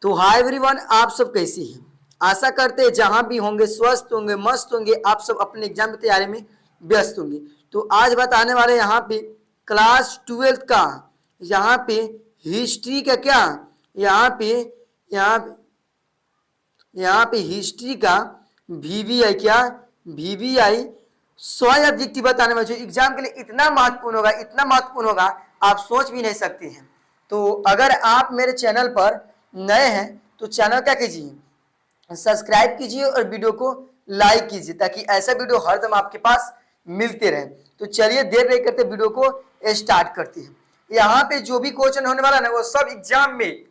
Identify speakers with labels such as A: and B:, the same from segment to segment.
A: तो hi everyone, आप सब कैसे हैं? आशा करते हैं जहां भी होंगे स्वस्थ होंगे, मस्त होंगे। आप सब अपने एग्जाम की तैयारी में व्यस्त होंगे। तो आज बताने वाले यहाँ पे क्लास 12th का, यहाँ पे हिस्ट्री का क्या, यहाँ पे यहाँ यहाँ पे हिस्ट्री का वीवीआई क्या, वीवीआई 100 ऑब्जेक्टिव बताने वाले, जो एग्जाम के लिए इतना महत्वपूर्ण होगा, इतना महत्वपूर्ण होगा, आप सोच भी नहीं सकते हैं। तो अगर आप मेरे चैनल पर नए हैं तो चैनल क्या कीजिए, सब्सक्राइब कीजिए और वीडियो को लाइक कीजिए, ताकि ऐसा वीडियो हरदम आपके पास मिलते रहे। तो चलिए देर नहीं करते, वीडियो को स्टार्ट करते हैं। यहाँ पे जो भी क्वेश्चन होने वाला ना, वो सब एग्जाम में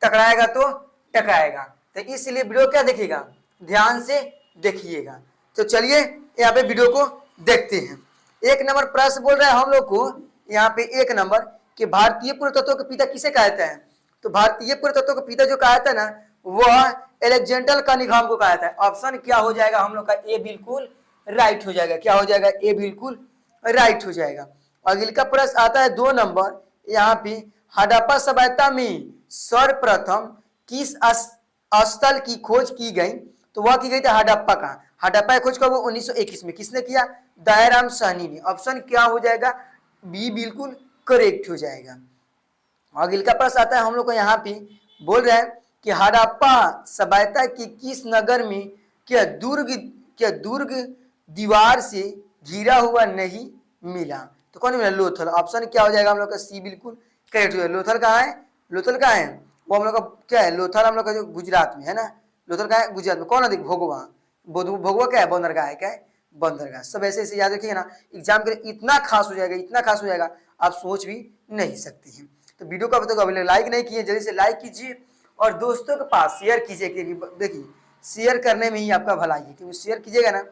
A: टकराएगा तो टकराएगा, तो इसलिए वीडियो क्या देखिएगा, ध्यान से देखिएगा। तो चलिए यहाँ पे वीडियो को देखते हैं। एक नंबर प्रश्न बोल रहा है हम लोग को, यहाँ पे एक नंबर कि भारतीय पुरातत्व के पिता किसे कहा जाता है? तो भारतीय पुरातत्व के पिता जो कहा जाता है ना, वह एलेक्जेंडर कनिंघम को कहा जाता है। ऑप्शन क्या हो जाएगा हम लोग का? ए बिल्कुल राइट हो जाएगा। क्या हो जाएगा? ए बिल्कुल राइट हो जाएगा। अगले का प्रश्न आता है 2 नंबर, यहाँ पे हड़प्पा सभ्यता में सर्वप्रथम किस स्थल की खोज की गई? तो वह की गई थी हड़प्पा का। हड़प्पा की खोज कब? 1921 में। किसने किया? दयाराम साहनी ने। ऑप्शन क्या हो जाएगा? बी बिल्कुल करेक्ट हो जाएगा। अगले का प्रश्न आता है हम लोग को, यहाँ पे बोल रहा है कि हड़प्पा सभ्यता के किस नगर में क्या दुर्ग दीवार से घिरा हुआ नहीं मिला? तो कौन मिला? लोथल। ऑप्शन क्या हो जाएगा हम लोग का? सी बिल्कुल करेक्ट हो जाएगा। लोथल कहाँ है? लोथल कहाँ है? वो हम लोग का क्या है? लोथल हम लोग का जो गुजरात में है ना। लोथल कहाँ है? गुजरात में। कौन नदी? भोगवा। भोगवा क्या है? बंदरगाह है। क्या है? बंदरगाह। सब ऐसे ऐसे याद रखिएगा ना, एग्जाम के लिए इतना खास हो जाएगा, इतना खास हो जाएगा, आप सोच भी नहीं सकते हैं। तो वीडियो को अभी तक अभी लाइक नहीं किए, जल्दी से लाइक कीजिए और दोस्तों के पास शेयर कीजिए। देखिए, शेयर करने में ही आपका भलाई है, क्योंकि शेयर कीजिएगा ना,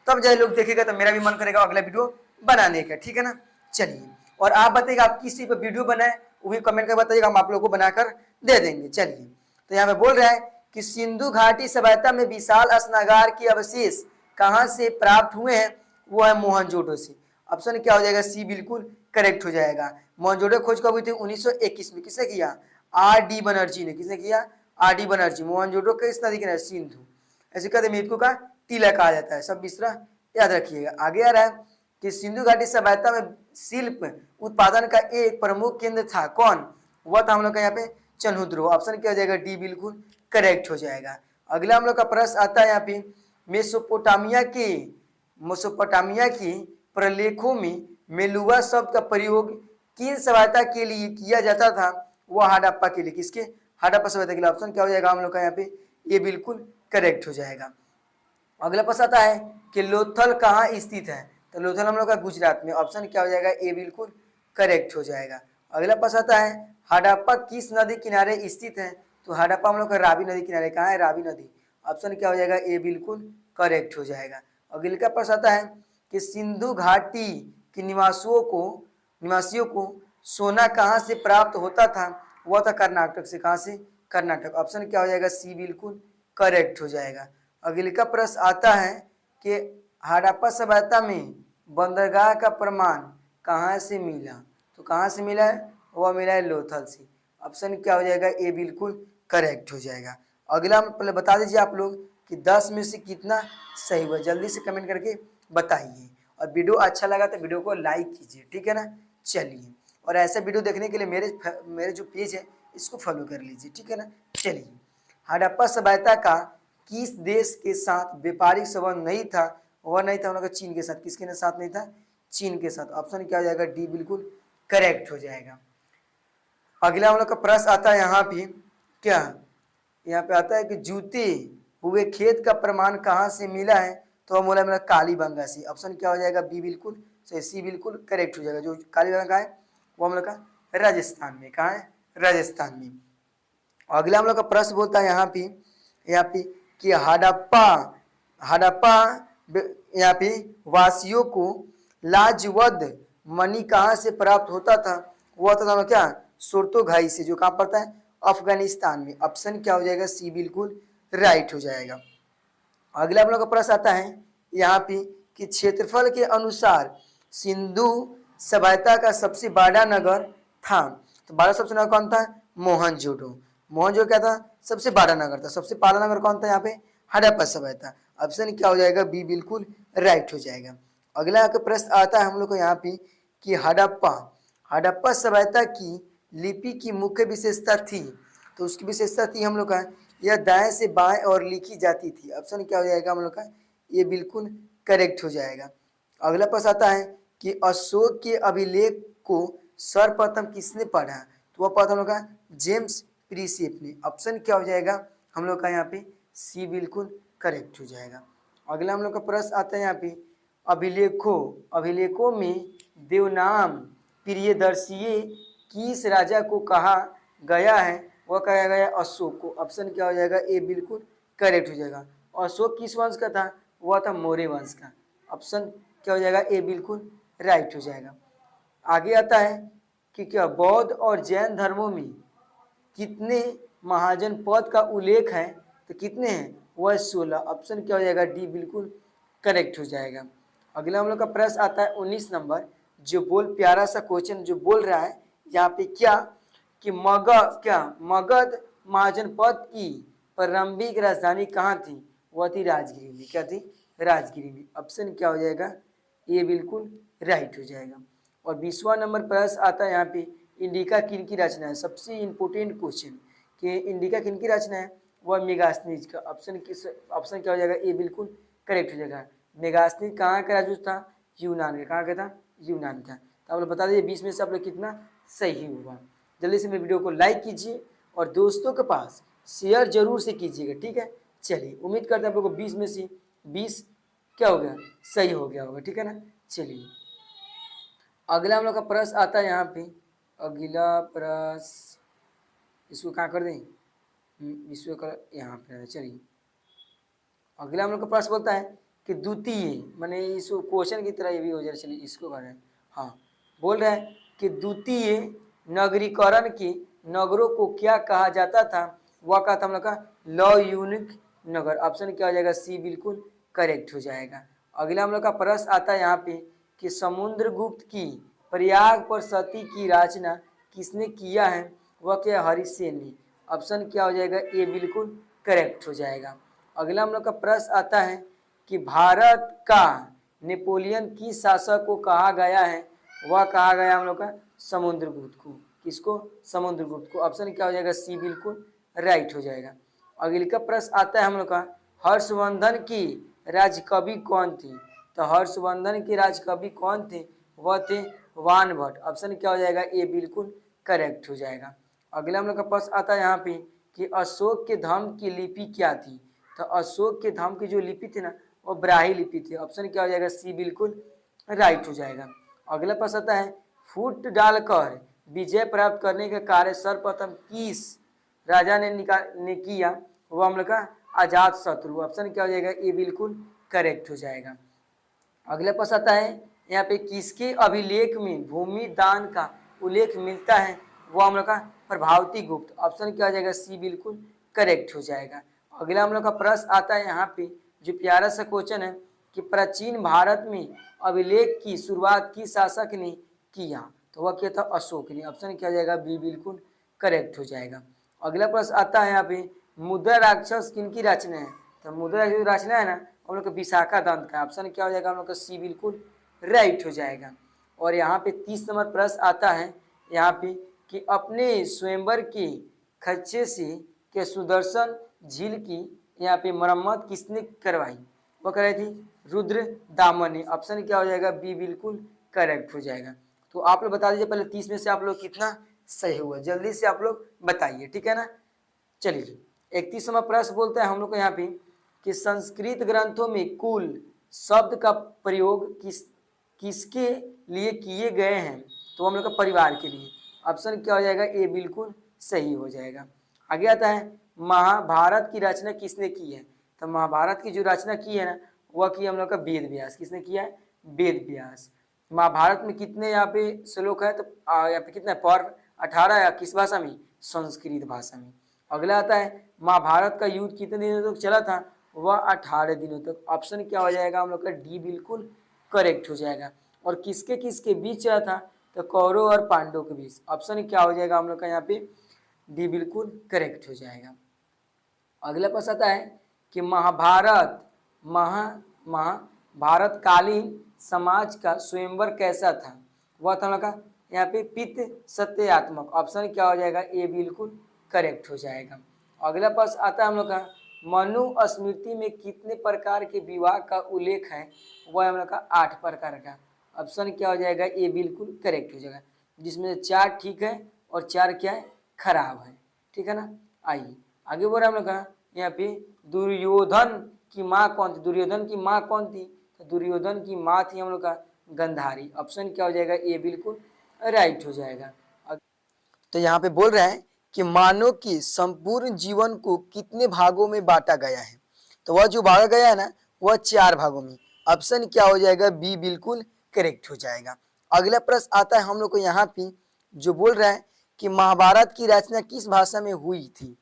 A: तब जाए लोग देखेगा, तो मेरा भी मन करेगा अगला वीडियो बनाने का। ठीक है ना? चलिए, और आप बताइएगा आप किस चीज पर वीडियो बनाए, वो भी कमेंट कर बताइएगा, हम आप लोगों को बनाकर दे देंगे। चलिए, तो यहाँ पे बोल रहा है कि सिंधु घाटी सभ्यता में विशाल स्नागार के अवशेष कहाँ से प्राप्त हुए हैं? वो है मोहनजोदड़ो से। ऑप्शन क्या हो जाएगा? सी बिल्कुल करेक्ट हो जाएगा। मोहनजोदड़ो खोज कब हुई थी? 1921 में। किसने किया? आर डी बनर्जी ने। किसने किया? R D Banerjee. मोहनजोदड़ो किस नदी किनारे? सिंधु। ऐसे कहते मृत्यु का टीला कहा जाता है। सब मिश्रा याद रखिएगा। आगे आ रहा है कि सिंधु घाटी सभ्यता में शिल्प उत्पादन का एक प्रमुख केंद्र था। कौन? वह था हम लोग का यहाँ पे चन्हुद्रो। ऑप्शन क्या हो जाएगा? डी बिल्कुल करेक्ट हो जाएगा। अगला हम लोग का प्रश्न आता है यहाँ पे, मेसोपोटामिया की प्रलेखों में मेलुआ शब्द का प्रयोग किन सभ्यता के लिए किया जाता था? वह हड़प्पा के लिए। किसके? हड़प्पा सभ्यता के लिए। ऑप्शन क्या हो जाएगा हम लोग का यहाँ पे? ये बिल्कुल करेक्ट हो जाएगा। अगला प्रश्न आता है कि लोथल कहाँ स्थित है? तो लोथल हम लोग का गुजरात में। ऑप्शन क्या हो जाएगा? ए बिल्कुल करेक्ट हो जाएगा। अगला प्रश्न आता है हड़प्पा किस नदी किनारे स्थित है? तो हड़प्पा हम लोग का रावी नदी किनारे। कहाँ है? रावी नदी। ऑप्शन क्या हो जाएगा? ए बिल्कुल करेक्ट हो जाएगा। अगले का प्रश्न आता है कि सिंधु घाटी के निवासियों को सोना कहाँ से प्राप्त होता था? वह था कर्नाटक से। कहाँ से? कर्नाटक। ऑप्शन क्या हो जाएगा? सी बिल्कुल करेक्ट हो जाएगा। अगले का प्रश्न आता है कि हड़प्पा सभ्यता में बंदरगाह का प्रमाण कहाँ से मिला? तो कहाँ से मिला है? वह मिला है लोथल से। ऑप्शन क्या हो जाएगा? ए बिल्कुल करेक्ट हो जाएगा। अगला पहले बता दीजिए आप लोग कि 10 में से कितना सही हुआ, जल्दी से कमेंट करके बताइए। और वीडियो अच्छा लगा तो वीडियो को लाइक कीजिए। ठीक है ना? चलिए, और ऐसा वीडियो देखने के लिए मेरे जो पेज है इसको फॉलो कर लीजिए। ठीक है ना? चलिए, हड़प्पा सभ्यता का किस देश के साथ व्यापारिक संबंध नहीं था? वह नहीं था हम लोग का चीन के साथ। किसके साथ नहीं था? चीन के साथ। ऑप्शन क्या हो जाएगा? डी बिल्कुल करेक्ट हो जाएगा। अगला हम लोग का प्रश्न आता है यहाँ पे, क्या यहाँ पे आता है कि जूते हुए खेत का प्रमाण कहाँ से मिला है? तो हम बोला मेरा कालीबंगा से। ऑप्शन क्या हो जाएगा? बी बिल्कुल सही, सी बिल्कुल करेक्ट हो जाएगा। जो कालीबंगा है वो हम लोग का राजस्थान में। कहाँ है? राजस्थान में। अगला हम लोग का प्रश्न बोलता है यहाँ पे कि हड़प्पा यहाँ पे वासियों को लाजवद मणि कहाँ से प्राप्त होता था? वो होता था क्या? सोर्तोघाई से, जो कहाँ पड़ता है? अफगानिस्तान में। ऑप्शन क्या हो जाएगा? सी बिल्कुल राइट हो जाएगा। अगला हम लोग का प्रश्न आता है यहाँ पे कि क्षेत्रफल के अनुसार सिंधु सभ्यता का सबसे बड़ा नगर था। तो बड़ा सबसे नगर कौन था? मोहनजोदड़ो। मोहनजो क्या था, सबसे बड़ा नगर था। सबसे पहला नगर कौन था यहाँ पे, हड़प्पा सभ्यता। ऑप्शन क्या हो जाएगा, बी बिल्कुल राइट हो जाएगा। अगला का प्रश्न आता है हम लोग को यहाँ पे कि हड़प्पा हड़प्पा सभ्यता की लिपि की मुख्य विशेषता थी। तो उसकी विशेषता थी हम लोग का, यह दाएं से बाएं और लिखी जाती थी। ऑप्शन क्या हो जाएगा हम लोग का, ये बिल्कुल करेक्ट हो जाएगा। अगला प्रश्न आता है कि अशोक के अभिलेख को सर्वप्रथम किसने पढ़ा, तो वह पढ़ा हम लोग का जेम्स प्रीसेप ने। ऑप्शन क्या हो जाएगा हम लोग का यहाँ पे सी बिल्कुल करेक्ट हो जाएगा। अगला हम लोग का प्रश्न आता है यहाँ पे अभिलेखों में देवनाम प्रियदर्शीय किस राजा को कहा गया है, वह कहा गया अशोक को। ऑप्शन क्या हो जाएगा, ए बिल्कुल करेक्ट हो जाएगा। अशोक किस वंश का था, वह था मौर्य वंश का। ऑप्शन क्या हो जाएगा, ए बिल्कुल राइट हो जाएगा। आगे आता है कि क्या बौद्ध और जैन धर्मों में कितने महाजन पद का उल्लेख है, तो कितने हैं, वह 16। ऑप्शन क्या हो जाएगा, डी बिल्कुल करेक्ट हो जाएगा। अगला हम लोग का प्रश्न आता है 19 नंबर, जो प्यारा सा क्वेश्चन जो बोल रहा है यहाँ पे क्या कि मगध महाजन पद की प्रारंभिक राजधानी कहाँ थी, वह थी राजगिरी में। क्या थी, राजगिरी में। ऑप्शन क्या हो जाएगा, ये बिल्कुल राइट हो जाएगा। और 20वां नंबर प्रश्न आता है यहाँ पे इंडिका किन की रचना है। सबसे इंपोर्टेंट क्वेश्चन कि इंडिका किन की रचना है, वह मेगास्थनीज का। ऑप्शन क्या हो जाएगा, ये बिल्कुल करेक्ट हो जाएगा। मेगास्थनीज कहाँ का राजवंश था, यूनान का। कहाँ का था, यूनान का। तो आप लोग बता दीजिए 20 में से आप लोग कितना सही हुआ। जल्दी से मेरे वीडियो को लाइक कीजिए और दोस्तों के पास शेयर जरूर से कीजिएगा, ठीक है। चलिए, उम्मीद करते हैं आप लोग को 20 में से 20 क्या हो गया, सही हो गया होगा, ठीक है ना। चलिए, अगला हम लोग का प्रश्न आता है यहाँ पे। अगला प्रश्न इसको कहाँ कर दें, विश्व का यहाँ पे। चलिए, अगला हम लोग का प्रश्न बोलता है कि द्वितीय, माने इस क्वेश्चन की तरह ये भी हो जाए। चलिए, इसको कर रहे हैं। हाँ, बोल रहे हैं कि द्वितीय नगरीकरण के नगरों को क्या कहा जाता था, वह कहा था हम लोग का लॉ यूनिक नगर। ऑप्शन क्या हो जाएगा, सी बिल्कुल करेक्ट हो जाएगा। अगला हम लोग का प्रश्न आता है यहाँ पे कि समुद्रगुप्त की प्रयाग पर सती की रचना किसने किया है, वह क्या, हरिसेन ने। ऑप्शन क्या हो जाएगा, ए बिल्कुल करेक्ट हो जाएगा। अगला हम लोग का प्रश्न आता है कि भारत का नेपोलियन किस शासक को कहा गया है, वह कहा गया हम लोग का समुद्रगुप्त को। किसको, समुद्रगुप्त को। ऑप्शन क्या हो जाएगा, सी बिल्कुल राइट हो जाएगा। अगले का प्रश्न आता है हम लोग का हर्षवर्धन की राजकवि कौन थी, तो हर्षवर्धन के राजकवि कौन थे, वह थे वानभट्ट। ऑप्शन क्या हो जाएगा, ए बिल्कुल करेक्ट हो जाएगा। अगला हम लोग का प्रश्न आता है यहाँ पे कि अशोक के धर्म की लिपि क्या थी, तो अशोक के धर्म की जो लिपि थी ना, वो ब्राही लिपि थी। ऑप्शन क्या हो जाएगा, सी बिल्कुल राइट हो जाएगा। अगला प्रश्न आता है फुट डालकर विजय प्राप्त करने का कार्य सर्वप्रथम किस राजा ने किया, वो हम लोग का आजाद शत्रु। ऑप्शन क्या हो जाएगा, ये बिल्कुल करेक्ट हो जाएगा। अगला प्रश्न आता है यहाँ पे किसके अभिलेख में भूमि दान का उल्लेख मिलता है, वो हम लोग का प्रभावती गुप्त। ऑप्शन क्या हो जाएगा, सी बिल्कुल करेक्ट हो जाएगा। अगला हम लोग का प्रश्न आता है यहाँ पे जो प्यारा सा क्वेश्चन है कि प्राचीन भारत में अभिलेख की शुरुआत किस शासक ने किया, तो वह क्या था, अशोक ने। ऑप्शन क्या हो जाएगा, बी बिल्कुल करेक्ट हो जाएगा। अगला प्रश्न आता है यहाँ पे मुद्रा राक्षस किन की रचना है, तो मुद्रा जो रचना है ना, हम लोग का विशाखा दंत का। ऑप्शन क्या हो जाएगा हम लोग का, सी बिल्कुल राइट हो जाएगा। और यहाँ पे 30 नंबर प्रश्न आता है यहाँ पे कि अपने स्वयंवर के खर्चे से के सुदर्शन झील की यहाँ पे मरम्मत किसने करवाई, वो कराई थी रुद्र दामन ने। ऑप्शन क्या हो जाएगा, बी बिल्कुल करेक्ट हो जाएगा। तो आप लोग बता दीजिए पहले 30 में से आप लोग कितना सही हुआ, जल्दी से आप लोग बताइए, ठीक है ना। चलिए, 31वां प्रश्न बोलते हैं हम लोग को यहाँ पे कि संस्कृत ग्रंथों में कुल शब्द का प्रयोग किसके लिए किए गए हैं, तो हम लोग का परिवार के लिए। ऑप्शन क्या हो जाएगा, ए बिल्कुल सही हो जाएगा। आगे आता है महाभारत की रचना किसने की है, तो महाभारत की जो रचना की है ना, वह की हम लोग का वेद व्यास। किसने किया है, वेद व्यास। महाभारत में कितने यहाँ पे श्लोक है, तो यहाँ पे कितना पर्व 18 या किस भाषा में, संस्कृत भाषा में। अगला आता है महाभारत का युद्ध कितने दिनों तक चला था, वह 18 दिनों तक। ऑप्शन क्या हो जाएगा हम लोग का, डी बिल्कुल करेक्ट हो जाएगा। और किसके किसके बीच चला था, तो कौरव और पांडव के बीच। ऑप्शन क्या हो जाएगा हम लोग का यहाँ पे डी बिल्कुल करेक्ट हो जाएगा। अगला प्रश्न आता है कि महाभारत महाभारतकालीन समाज का स्वयंवर कैसा था? वह था हम लोग का यहाँ पे पित्त सत्यात्मक। ऑप्शन क्या हो जाएगा? ए बिल्कुल करेक्ट हो जाएगा। अगला प्रश्न आता है हम लोग का मनुस्मृति में कितने प्रकार के विवाह का उल्लेख है? वह हम लोग का 8 प्रकार का। ऑप्शन क्या हो जाएगा? ए बिल्कुल करेक्ट हो जाएगा, जिसमें 4 ठीक है और 4 क्या है? खराब है। ठीक है ना। आइए आगे बोल रहे हम लोग का यहाँ पे दुर्योधन की माँ कौन थी? दुर्योधन की माँ कौन थी? तो दुर्योधन की माँ थी हम लोग का गंधारी। ऑप्शन क्या हो जाएगा? ए बिल्कुल राइट हो जाएगा। तो यहाँ पे बोल रहे हैं कि मानव के संपूर्ण जीवन को कितने भागों में बांटा गया है? तो वह जो बांटा गया है ना, वह 4 भागों में। ऑप्शन क्या हो जाएगा? बी बिल्कुल करेक्ट हो जाएगा। अगला प्रश्न आता है हम लोग को यहाँ पे, जो बोल रहा है कि महाभारत की रचना किस भाषा में हुई थी?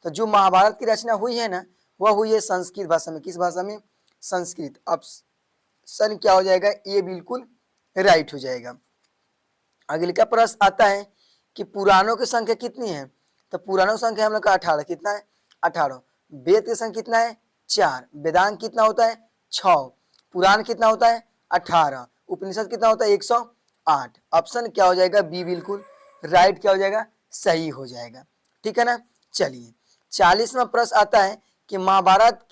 A: तो जो महाभारत की रचना हुई है ना, वह हुई है संस्कृत भाषा में। किस भाषा में? संस्कृत। ऑप्शन क्या हो जाएगा? ए बिल्कुल राइट हो जाएगा। अगले का प्रश्न आता है कि पुराणों की संख्या कितनी है? तो पुराणों की संख्या हम लोग का 18। कितना है? 18। वेद की संख्या कितना है? 4। वेदांत कितना होता है? 6। पुराण कितना होता है? 18। उपनिषद कितना होता है? 108। ऑप्शन क्या हो जाएगा? बी बिल्कुल राइट क्या हो जाएगा? सही हो जाएगा। ठीक है ना। चलिए 40वां प्रश्न आता है कि महाभारत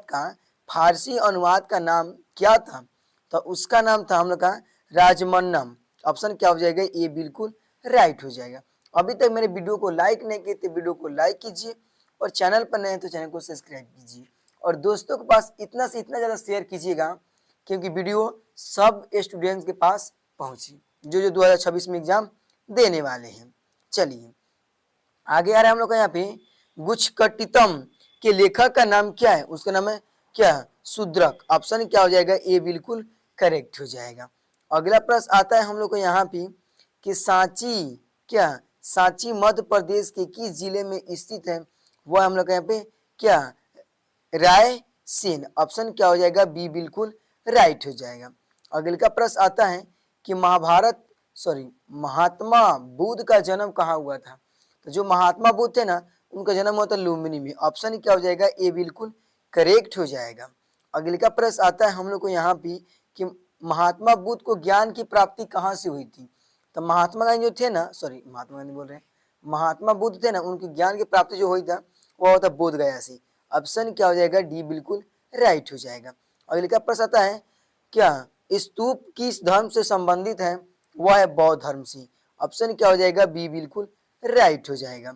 A: का फारसी अनुवाद का नाम क्या था? तो उसका नाम था हम लोग का राजमन्नम। ऑप्शन क्या हो जाएगा? ये बिल्कुल राइट हो जाएगा। अभी तक मेरे वीडियो को लाइक नहीं किए तो वीडियो को लाइक कीजिए, और चैनल पर नए हैं तो चैनल को सब्सक्राइब कीजिए, और दोस्तों के पास इतना से इतना ज़्यादा शेयर कीजिएगा, क्योंकि वीडियो सब स्टूडेंट्स के पास पहुंचे जो 2026 में एग्जाम देने वाले हैं। चलिए आगे आ रहे हैं हम लोग का यहाँ पे गुच्छकटितम के लेखक का नाम क्या है? उसका नाम है क्या? शूद्रक। ऑप्शन क्या हो जाएगा? ए बिल्कुल करेक्ट हो जाएगा। अगला प्रश्न आता है हम लोग को यहाँ पे कि सांची मध्य प्रदेश के किस जिले में स्थित है? वह हम लोग यहाँ पे क्या? रायसेन। ऑप्शन क्या हो जाएगा? बी बिल्कुल राइट हो जाएगा। अगले का प्रश्न आता है कि महात्मा बुद्ध का जन्म कहाँ हुआ था? तो जो महात्मा बुद्ध थे ना, उनका जन्म हुआ था लुम्बिनी में। ऑप्शन क्या हो जाएगा? ए बिल्कुल करेक्ट हो जाएगा। अगले का प्रश्न आता है हम लोग को यहाँ पे कि महात्मा बुद्ध को ज्ञान की प्राप्ति कहाँ से हुई थी? तो महात्मा गांधी जो थे ना, महात्मा गांधी बोल रहे हैं, महात्मा बुद्ध थे ना, उनकी ज्ञान की प्राप्ति जो हुई था वह होता बोध गया से। ऑप्शन क्या हो जाएगा? डी बिल्कुल राइट हो जाएगा। अगले का प्रश्न आता है क्या स्तूप किस धर्म से संबंधित है? वह है बौद्ध धर्म से। ऑप्शन क्या हो जाएगा? बी बिल्कुल राइट हो जाएगा।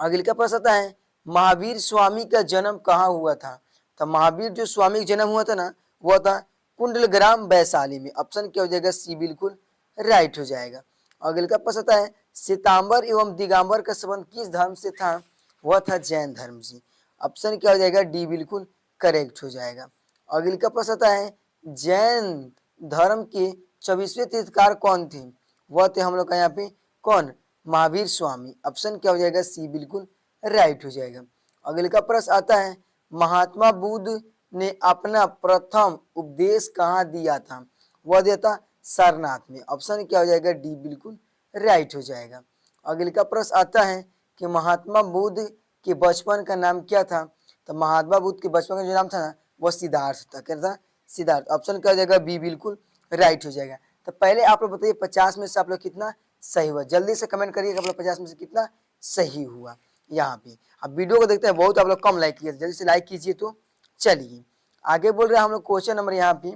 A: अगले का प्रश्न आता है महावीर स्वामी का जन्म कहाँ हुआ था? तो महावीर जो स्वामी का जन्म हुआ था ना, वह था कुंडलग्राम वैशाली में। ऑप्शन क्या हो जाएगा? सी बिल्कुल राइट हो जाएगा। अगले का प्रश्न आता है श्वेतांबर एवं दिगंबर का संबंध किस धर्म से था? वह था जैन धर्म से। ऑप्शन क्या हो जाएगा? डी बिल्कुल करेक्ट हो जाएगा। अगले का प्रश्न आता है जैन धर्म के 24वें तीर्थकार कौन थे? वह थे हम लोग का यहाँ पे कौन? महावीर स्वामी। ऑप्शन क्या हो जाएगा? सी बिल्कुल राइट हो जाएगा। अगले का प्रश्न आता है महात्मा बुद्ध ने अपना प्रथम उपदेश कहाँ दिया था? वह दिया था सारनाथ में। ऑप्शन क्या हो जाएगा? डी बिल्कुल राइट हो जाएगा। अगले का प्रश्न आता है कि महात्मा बुद्ध के बचपन का नाम क्या था? तो महात्मा बुद्ध के बचपन का जो नाम था ना, वह सिद्धार्थ था। क्या था? सिद्धार्थ। ऑप्शन क्या हो जाएगा? बी बिल्कुल राइट हो जाएगा। तो पहले आप लोग बताइए 50 में से आप लोग कितना सही हुआ? जल्दी से कमेंट करिए आप लोग 50 में से कितना सही हुआ यहाँ पे। अब वीडियो को देखते हैं, बहुत आप लोग कम लाइक किए, जल्दी से लाइक कीजिए। तो चलिए आगे बोल रहे हैं हम लोग क्वेश्चन नंबर यहाँ पे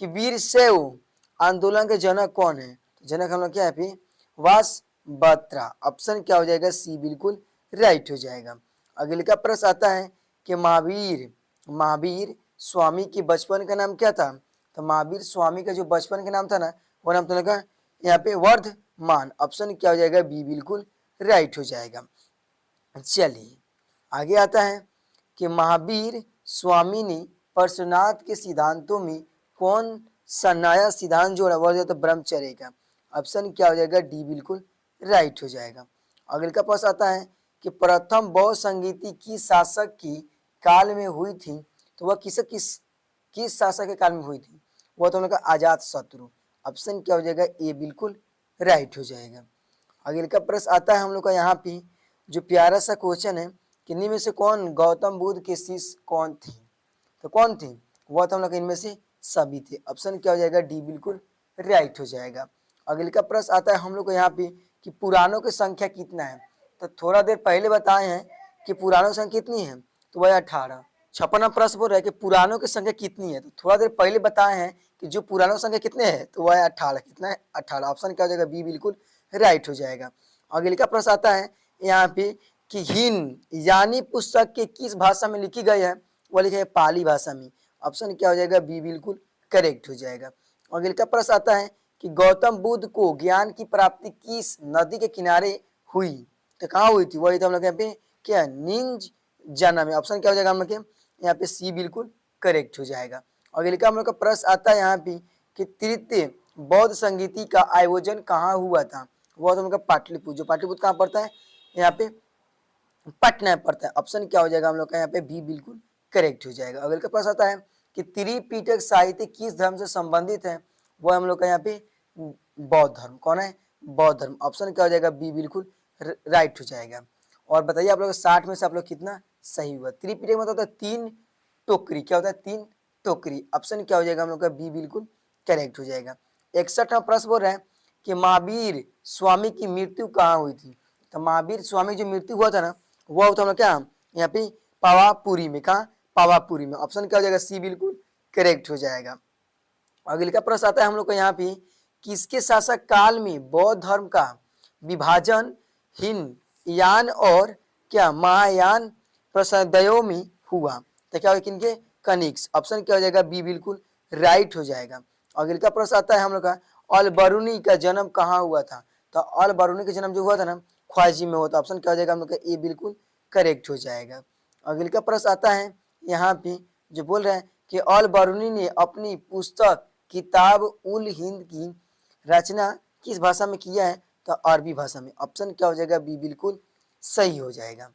A: कि वीर शैव आंदोलन के जनक कौन है? तो जनक हम लोग क्या है? वासबत्रा। ऑप्शन क्या हो जाएगा? सी बिल्कुल राइट हो जाएगा। अगले का प्रश्न आता है कि महावीर स्वामी के बचपन का नाम क्या था? तो महावीर स्वामी का जो बचपन का नाम था ना, वो नाम तो लगा यहाँ पे वर्धमान। ऑप्शन क्या हो जाएगा? बी बिल्कुल राइट हो जाएगा। चलिए आगे आता है कि महावीर स्वामी ने पार्श्वनाथ के सिद्धांतों में कौन सा नया सिद्धांत जोड़ा? वह जो ब्रह्मचर्य का। ऑप्शन क्या हो जाएगा? डी बिल्कुल राइट हो जाएगा। अगले का प्रश्न आता है कि प्रथम बौद्ध संगीति किस शासक की काल में हुई थी? तो वह किस शासक के काल में हुई थी? वह तो उनका अजात शत्रु। ऑप्शन क्या हो जाएगा? ए बिल्कुल राइट हो जाएगा। अगले का प्रश्न आता है हम लोग का यहाँ पे जो प्यारा सा क्वेश्चन है कि निम्न में से कौन गौतम बुद्ध के शिष्य कौन थे? तो कौन थे? वह तो हम लोग इनमें से सभी थे। ऑप्शन क्या हो जाएगा? डी बिल्कुल राइट हो जाएगा। अगले का प्रश्न आता है हम लोग को यहाँ पे कि पुराणों की संख्या कितना है? तो थोड़ा देर पहले बताए हैं कि पुराणों की संख्या कितनी है, तो वह 18। 56वां प्रश्न बोल रहा है कि पुराणों की संख्या कितनी है, तो थोड़ा देर पहले बताए हैं कि जो पुराणों की संख्या कितने है, तो वह 18। कितना है? 18। ऑप्शन क्या हो जाएगा? बी बिल्कुल राइट हो जाएगा। अगले का प्रश्न आता है यहाँ पे कि हिंद यानी पुस्तक के किस भाषा में लिखी गई है? वह लिखा है पाली भाषा में। ऑप्शन क्या हो जाएगा? बी बिल्कुल करेक्ट हो जाएगा। अगले का प्रश्न आता है कि गौतम बुद्ध को ज्ञान की प्राप्ति किस नदी के किनारे हुई? तो कहाँ हुई थी? वही तो हम लोग यहाँ पे क्या निंज जाना में। ऑप्शन क्या हो जाएगा हम लोग के यहाँ पे? सी बिल्कुल करेक्ट हो जाएगा। अगले का हम लोग का प्रश्न आता है यहाँ पे कि तृतीय बौद्ध संगीति का आयोजन कहाँ हुआ था? वो तो हम लोग का पाटलिपुत्र। जो पाटलिपुत्र कहाँ पड़ता है? यहाँ पे पटना में पड़ता है। ऑप्शन क्या हो जाएगा हम लोग का यहाँ पे? बी बिल्कुल करेक्ट हो जाएगा। अगले का प्रश्न आता है कि त्रिपिटक साहित्य किस धर्म से संबंधित है? वो हम लोग का यहाँ पे बौद्ध धर्म। कौन है? बौद्ध धर्म। ऑप्शन क्या हो जाएगा? बी बिल्कुल राइट हो जाएगा। और बताइए आप लोग 60 में से आप लोग कितना सही हुआ? त्रिपिटक मतलब होता है 3 टोकरी। क्या होता है? 3 टोकरी। ऑप्शन क्या हो जाएगा हम लोग का? बी बिल्कुल करेक्ट हो जाएगा। 61वां प्रश्न बोल रहा है कि महावीर स्वामी की मृत्यु कहाँ हुई थी? तो महावीर स्वामी जो मृत्यु हुआ था ना, वो होता है क्या यहाँ पे? पावापुरी में। कहाँ? पावापुरी में। ऑप्शन क्या हो जाएगा? सी बिल्कुल करेक्ट हो जाएगा। अगले का प्रश्न आता है हम लोग को यहाँ पे किसके शासक काल में बौद्ध धर्म का विभाजन हीनयान और क्या महायान प्रसादयों में हुआ? तो क्या होगा? किनके? कनिष्क। ऑप्शन क्या हो जाएगा? बी बिल्कुल राइट हो जाएगा। अगले का प्रश्न आता है हम लोग का अल बरूनी का जन्म कहाँ हुआ था? तो अल बरूनी का जन्म जो हुआ था ना, ख्वाजी में हुआ था। ऑप्शन क्या हो जाएगा हम लोग का? ए बिल्कुल करेक्ट हो जाएगा। अगले का प्रश्न आता है यहाँ पे जो बोल रहे हैं कि अल बरूनी ने अपनी पुस्तक किताब उल हिंद की रचना किस भाषा में किया है? तो अरबी भाषा में। ऑप्शन क्या हो जाएगा? बी बिल्कुल सही हो जाएगा।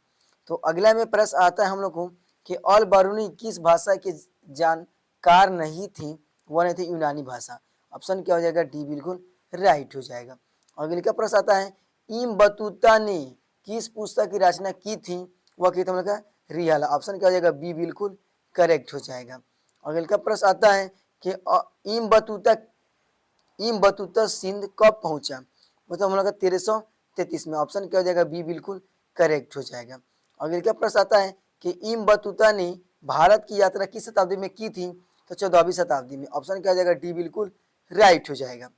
A: तो अगला में प्रश्न आता है हम लोग को कि अल बरूनी किस भाषा के जानकार नहीं थी? वह नहीं थी यूनानी भाषा। ऑप्शन क्या हो जाएगा? डी बिल्कुल राइट हो जाएगा। अगले का प्रश्न आता है इम बतूता ने किस पुस्तक की रचना की थी? वह की थी हम लोग का रिहाला। ऑप्शन क्या हो जाएगा? बी बिल्कुल करेक्ट हो जाएगा। अगले का प्रश्न आता है कि इम बतूता सिंध कब पहुंचा? मतलब हम लोग का 1333 में। ऑप्शन क्या हो जाएगा? बी बिल्कुल करेक्ट हो जाएगा। अगले का प्रश्न आता है कि इम बतूता ने भारत की यात्रा किस शताब्दी में की थी? तो 14वीं शताब्दी में। ऑप्शन क्या हो जाएगा? डी बिल्कुल राइट हो जाएगा।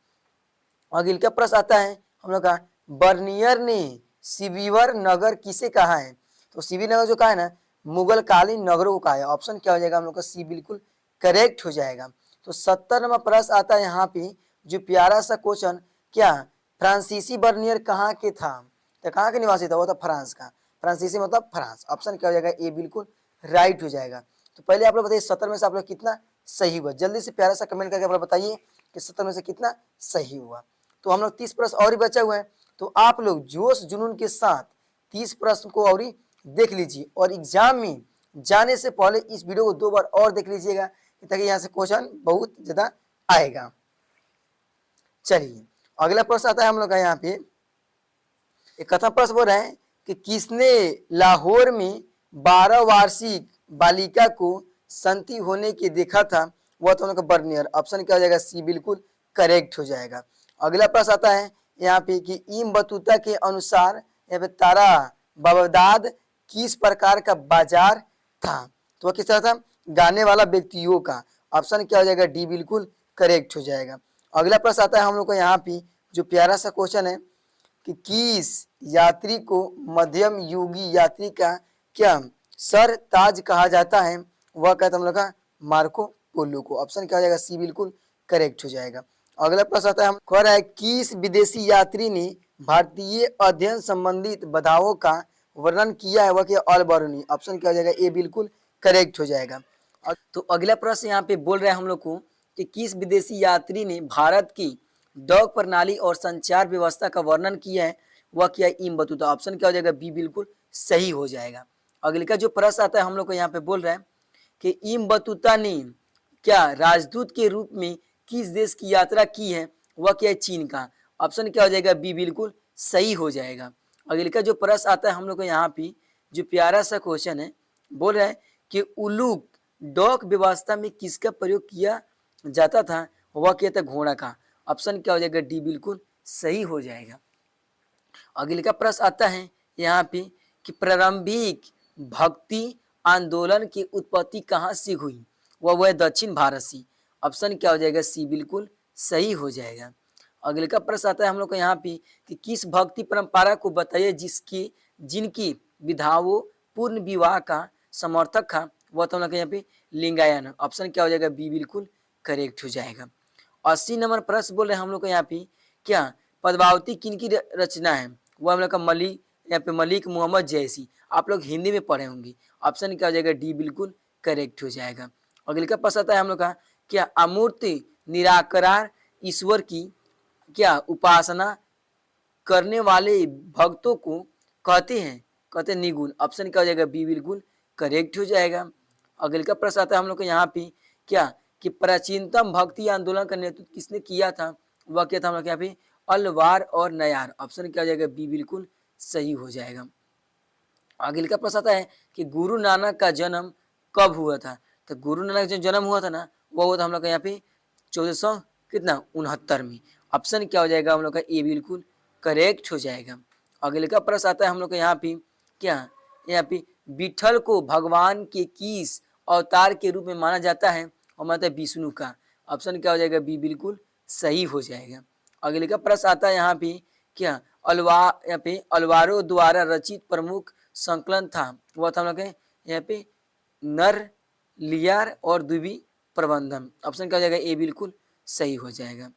A: अगले का प्रश्न आता है हम लोग का बर्नियर ने सिबीवर नगर किसे कहा है? तो सिबी नगर जो कहा है ना, मुगल कालीन नगरों को कहा है। ऑप्शन क्या हो जाएगा हम लोग का? सी बिल्कुल करेक्ट हो जाएगा। तो 70 नंबर प्रश्न आता है यहाँ पे जो प्यारा सा क्वेश्चन, क्या फ्रांसीसी बर्नियर कहाँ के था? तो कहाँ के निवासी था? वो था फ्रांस का। फ्रांसीसी मतलब फ्रांस। ऑप्शन क्या हो जाएगा? ए बिल्कुल राइट हो जाएगा। तो पहले आप लोग बताइए 70 में से आप लोग कितना सही हुआ? जल्दी से प्यारा सा कमेंट करके आप लोग बताइए कि 70 में से कितना सही हुआ। तो हम लोग 30 प्रश्न और ही बचा हुआ है, तो आप लोग जोश जुनून के साथ 30 प्रश्न को और ही देख लीजिए और एग्जाम में जाने से पहले इस वीडियो को 2 बार और देख लीजिएगा ताकि यहाँ से क्वेश्चन बहुत ज्यादा आएगा। चलिए अगला प्रश्न आता है हम लोग का यहाँ पे एक कथा प्रश्न बोल रहे हैं कि किसने लाहौर में 12 वार्षिक बालिका को संति होने के देखा था? वह तो हम लोग का बर्नियर। ऑप्शन क्या हो जाएगा? सी बिल्कुल करेक्ट हो जाएगा। अगला प्रश्न आता है यहाँ पे कि इम बतूता के अनुसार यहाँ पे तारा बगदाद किस प्रकार का बाजार था? तो वह किस तरह था? गाने वाला व्यक्तियों का। ऑप्शन क्या हो जाएगा? डी बिल्कुल करेक्ट हो जाएगा। अगला प्रश्न आता है हम लोग को यहाँ पे जो प्यारा सा क्वेश्चन है कि किस यात्री को मध्यम युगी यात्री का क्या सर ताज कहा जाता है? वह कहता हम लोग का मार्को पोलो को। ऑप्शन क्या हो जाएगा? सी बिल्कुल करेक्ट हो जाएगा। अगला प्रश्न आता है हम कह रहा है किस विदेशी यात्री ने भारतीय अध्ययन संबंधित बाधाओं का वर्णन किया है? वह क्या? अल बरूनी। ऑप्शन क्या हो जाएगा? ए बिल्कुल करेक्ट हो जाएगा। तो अगला प्रश्न यहाँ पे बोल रहे हैं हम लोग को कि किस विदेशी यात्री ने भारत की डाक प्रणाली और संचार व्यवस्था का वर्णन किया है? वह क्या? इम बतूता। ऑप्शन क्या हो जाएगा? बी बिल्कुल सही हो जाएगा। अगले का जो प्रश्न आता है हम लोग को यहाँ पे बोल रहे हैं कि इम बतूता ने क्या राजदूत के रूप में किस देश की यात्रा की है? वह क्या है? चीन का। ऑप्शन क्या हो जाएगा? बी बिल्कुल सही हो जाएगा। अगले का जो प्रश्न आता है हम लोग को यहाँ पे, जो प्यारा सा क्वेश्चन है, बोल रहा है कि उलूक डॉक व्यवस्था में किसका प्रयोग किया जाता था? वह क्या था? घोड़ा का। ऑप्शन क्या हो जाएगा? डी बिल्कुल सही हो जाएगा। अगले का प्रश्न आता है यहाँ पे कि प्रारंभिक भक्ति आंदोलन की उत्पत्ति कहाँ से हुई? वह है दक्षिण भारत से। ऑप्शन क्या हो जाएगा? सी बिल्कुल सही हो जाएगा। अगले का प्रश्न आता है हम लोग को यहाँ पे कि किस भक्ति परंपरा को बताइए जिसकी जिनकी विधाओं पूर्ण विवाह का समर्थक था? वह तो हम लोग यहाँ पे लिंगायन। ऑप्शन क्या हो जाएगा? बी बिल्कुल करेक्ट हो जाएगा। 80 नंबर प्रश्न बोल रहे हैं हम लोग को यहाँ पे, क्या पद्मावती किनकी रचना है? वो हम लोग का मलिक, यहाँ पे मलिक मोहम्मद जैसी। आप लोग हिंदी में पढ़े होंगे। ऑप्शन क्या हो जाएगा? डी बिल्कुल करेक्ट हो जाएगा। अगले का प्रश्न आता है हम लोग का, क्या अमूर्त निराकार ईश्वर की क्या उपासना करने वाले भक्तों को कहते हैं निगुण? ऑप्शन क्या हो जाएगा? बी बिल्कुल करेक्ट हो जाएगा। अगले का प्रश्न आता है हम लोग को यहाँ पे, क्या कि प्राचीनतम भक्ति आंदोलन का नेतृत्व किसने किया था? वह क्या था हम लोग यहाँ पे? अलवार और नयार। ऑप्शन क्या हो जाएगा? बी बिल्कुल सही हो जाएगा। अगले का प्रश्न आता है कि गुरु नानक का जन्म कब हुआ था? तो गुरु नानक जो जन्म हुआ था ना, वो हुआ था हम लोग का यहाँ पे 1400 कितना 69 में। ऑप्शन क्या हो जाएगा हम लोग का? ए बिल्कुल करेक्ट हो जाएगा। अगले का प्रश्न आता है हम लोग का यहाँ पे, क्या यहाँ पे विठल को भगवान के किस अवतार के रूप में माना जाता है? और मानता है विष्णु का। ऑप्शन क्या हो जाएगा? बी बिल्कुल सही हो जाएगा। अगले का प्रश्न आता है यहाँ पे, क्या यहाँ पे अलवारों द्वारा रचित प्रमुख संकलन था? वह था हम लोग यहाँ पे नर लियार और द्विवी प्रबंधन। ऑप्शन क्या हो जाएगा? ए बिल्कुल सही हो जाएगा।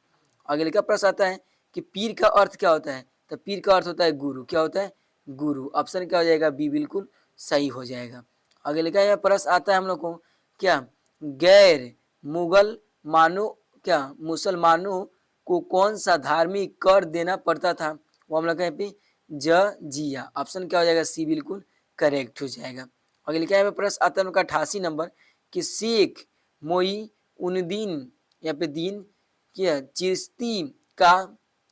A: अगले का प्रश्न आता है कि पीर का अर्थ क्या होता है? तो पीर का अर्थ होता है गुरु। क्या होता है? गुरु। ऑप्शन क्या हो जाएगा? बी बिल्कुल सही हो जाएगा। अगले का यह प्रश्न आता है हम लोग को, क्या गैर मुगल मानो क्या मुसलमानों को कौन सा धार्मिक कर देना पड़ता था? वो हम लोग यहाँ पे जिया। ऑप्शन क्या हो जाएगा? सी बिल्कुल करेक्ट हो जाएगा। अगले क्या प्रश्न आता है उनका 88 नंबर कि शेख मोइनुद्दीन यहाँ पे दीन क्या चिश्ती का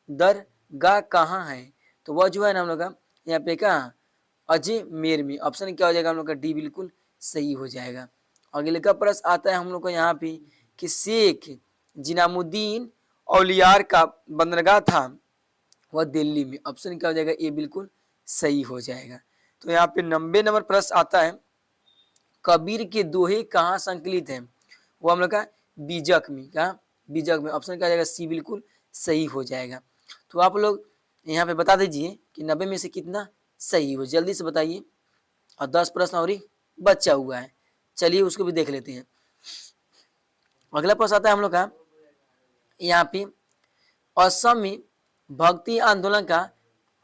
A: दरगाह कहाँ है? तो वह जो है ना हम लोग का यहाँ पे कहाँ? अजमेर में। ऑप्शन क्या हो जाएगा हम लोग का? डी बिल्कुल सही हो जाएगा। अगले का प्रश्न आता है हम लोग को यहाँ पे कि शेख जिनामुद्दीन औलियार का बंदरगाह था वह दिल्ली में। ऑप्शन क्या हो जाएगा? ए बिल्कुल सही हो जाएगा। तो यहाँ पे 90 नंबर प्रश्न आता है, कबीर के दोहे कहाँ संकलित है? वो हम लोग का बीजक में। कहाँ? बीजक में। ऑप्शन क्या हो जाएगा? सी बिल्कुल सही हो जाएगा। तो आप लोग यहाँ पे बता दीजिए कि 90 में से कितना सही हो, जल्दी से बताइए। और 10 प्रश्न और ही बचा हुआ है, चलिए उसको भी देख लेते हैं। अगला प्रश्न आता है हम लोग का यहाँ पे, असम में भक्ति आंदोलन का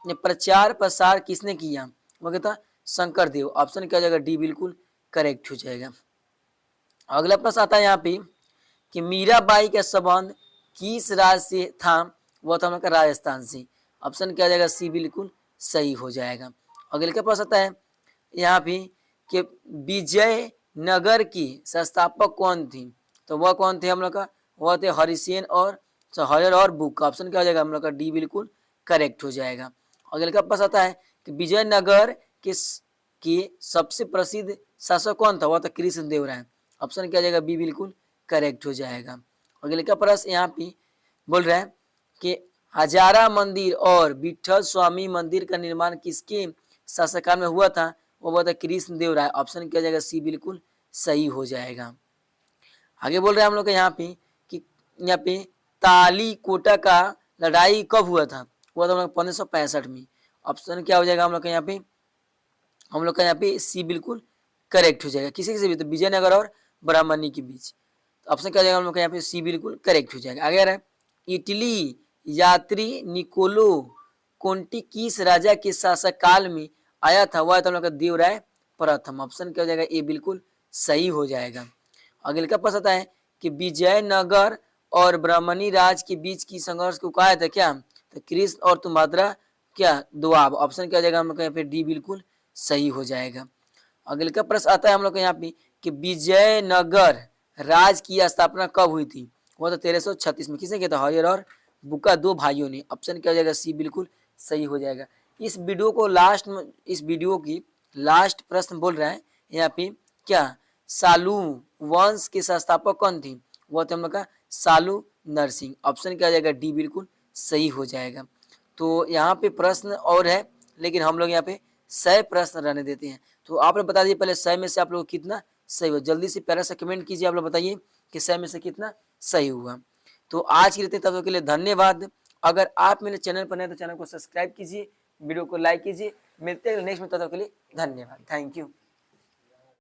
A: प्रचार प्रसार किसने किया? वो कहता शंकर देव। ऑप्शन क्या हो जाएगा? डी बिल्कुल करेक्ट हो जाएगा। अगला प्रश्न आता है यहाँ पे कि मीराबाई का संबंध किस राज्य से था? वो था हम लोग का राजस्थान से। ऑप्शन क्या हो जाएगा? सी बिल्कुल सही हो जाएगा। अगले का प्रश्न आता है यहाँ पे कि विजयनगर की संस्थापक कौन थी? तो वह कौन थे हम लोग का? वह थे हरिसेन और हरिहर और बुक। ऑप्शन क्या हो जाएगा हम लोग का? डी बिल्कुल करेक्ट हो जाएगा। अगले का प्रश्न आता है कि विजयनगर के सबसे प्रसिद्ध शासक कौन था? वह था कृष्णदेव राय। ऑप्शन क्या हो जाएगा? बी बिल्कुल करेक्ट हो जाएगा। अगले का प्रश्न यहाँ पे बोल रहा है कि हजारा मंदिर और विठल स्वामी मंदिर का निर्माण किसके शासनकाल में हुआ था? वो था कृष्णदेव राय। ऑप्शन क्या हो जाएगा? सी बिल्कुल सही हो जाएगा। आगे बोल रहे हैं हम लोग यहाँ पे कि यहाँ पे तालीकोटा का लड़ाई कब हुआ था? हुआ था हम लोग 1565 में। ऑप्शन क्या हो जाएगा हम लोग का यहाँ पे? हम लोग का यहाँ पे सी बिल्कुल करेक्ट हो जाएगा। किसी से भी? तो विजयनगर और ब्राह्मणी के बीच। ऑप्शन क्या हो जाएगा हम लोग का यहाँ पे? सी बिल्कुल करेक्ट हो जाएगा। आगे आ रहा है, इटली यात्री निकोलो कोंटी किस राजा के शासक काल में आया था? वह था हम लोग का देवराय प्रथम। ऑप्शन क्या हो जाएगा? ए बिल्कुल सही हो जाएगा। अगले का प्रश्न आता है कि विजयनगर और ब्राह्मणी राज के बीच की संघर्ष को कहा था क्या? तो कृष्ण और तुम्हारा क्या दोआब। ऑप्शन क्या हो जाएगा हम लोग का यहाँ पे? डी बिल्कुल सही हो जाएगा। अगले का प्रश्न आता है हम लोग का यहाँ पे कि विजयनगर राज की स्थापना कब हुई थी? वो तो 1336 में। किसने किया था? हरिहर और बुका, दो भाइयों ने। ऑप्शन क्या हो जाएगा? सी बिल्कुल सही हो जाएगा। इस वीडियो को लास्ट में, इस वीडियो की लास्ट प्रश्न बोल रहा है यहाँ पे क्या, सालू वंश के संस्थापक कौन थी, वो तो हम लोग का सालू नरसिंह। ऑप्शन क्या हो जाएगा, डी बिल्कुल सही हो जाएगा। तो यहाँ पे प्रश्न और है, लेकिन हम लोग यहाँ पे 100 प्रश्न रहने देते हैं। तो आप लोग बता दीजिए पहले 100 में से आप लोग कितना सही हुआ, जल्दी से प्यारा सा कमेंट कीजिए, आप लोग बताइए कि 100 में से कितना सही हुआ। तो आज के लिए तब तक के लिए धन्यवाद। अगर आप मेरे चैनल पर नए तो चैनल को सब्सक्राइब कीजिए, वीडियो को लाइक कीजिए। मिलते हैं नेक्स्ट में, तब तक के लिए धन्यवाद, थैंक यू।